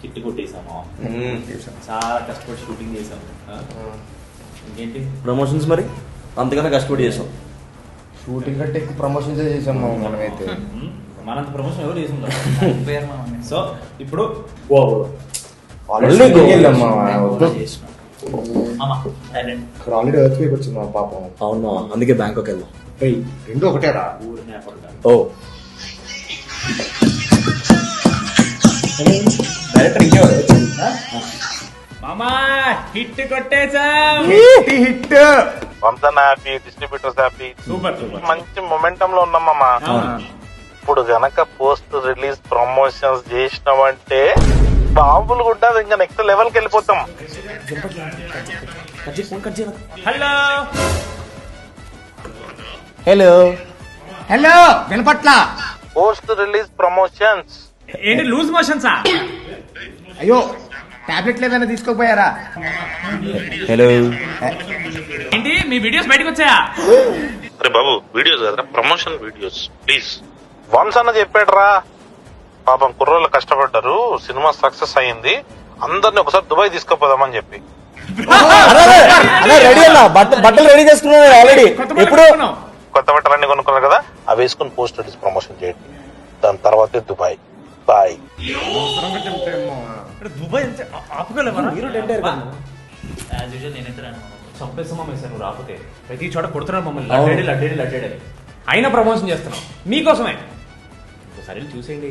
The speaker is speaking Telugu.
హిట్ కొట్టేసాము, చాలా కష్టపడి షూటింగ్ చేసాము. ఇంకేంటి ప్రమోషన్స్ మరి అంతకన్నా కష్టపడి చేసాం. షూటింగ్ కంటే ఎక్కువ ప్రమోషన్స్ చేసాం మనమైతే. మనంత ప్రమోషన్ ఎవరు చేసిందో. సో ఇప్పుడు ఆల్రెడీ ఎర్త్ వేక్ వచ్చింది పాపం. అవునా, అందుకే బ్యాంకాక్ వెళ్దాం. రెండు ఒకటేరా. ఓ డైరెక్టర్ ఇంకెవరు మామా హిట్ కొట్టేసాం. హిట్ వంశన్ happy, distributors happy, super super. మంచి మొమెంటం లో ఉన్నామమ్మా. ఇప్పుడు గనక పోస్ట్ రిలీజ్ ప్రమోషన్స్ చేసినామంటే బాంబులు కూడా ఇంకా నెక్స్ట్ లెవెల్ కి వెళ్ళిపోతాం. హలో హలో హలో వినపట్ల. పోస్ట్ రిలీజ్ ప్రమోషన్స్ ఏంటి లూజ్ మోషన్సా? అయ్యో టాబ్లెట్లు ఏదైనా తీసుకోపోయారా? హలో ఏంటి మీ వీడియోస్ బయటకు వచ్చాయా? అరే బాబు, వీడియోస్ కదా ప్రమోషన్ వీడియోస్ ప్లీజ్. వన్స్ అన్న చెప్పాడురా, పాపం కుర్రోళ్ళు కష్టపడ్డారు, సినిమా సక్సెస్ అయ్యింది, అందరిని ఒకసారి దుబాయ్ తీసుకుపోదామని చెప్పి. రెడీ అన్నా, బట్టలు రెడీ చేసుకున్నాను ఆల్రెడీ. ఎప్పుడు కొత్త బట్టలన్నీ కొనుక్కున్నారు కదా, అవి వేసుకుని పోస్ట్ రిలీజ్ ప్రమోషన్ చేయండి. దాని తర్వాతే దుబాయ్. బాయ్. దుబాయ్ ఆపుకోలేమా? చంపేస్తామా సార్ నువ్వు రాకపోతే. ప్రతి చోట కొడుతున్నాడు మమ్మల్ని, లడ్డేడి లడ్డేడి లడ్డేడి. అయినా ప్రమోషన్ చేస్తున్నాం మీకోసమే. ఒకసారి చూసేయండి.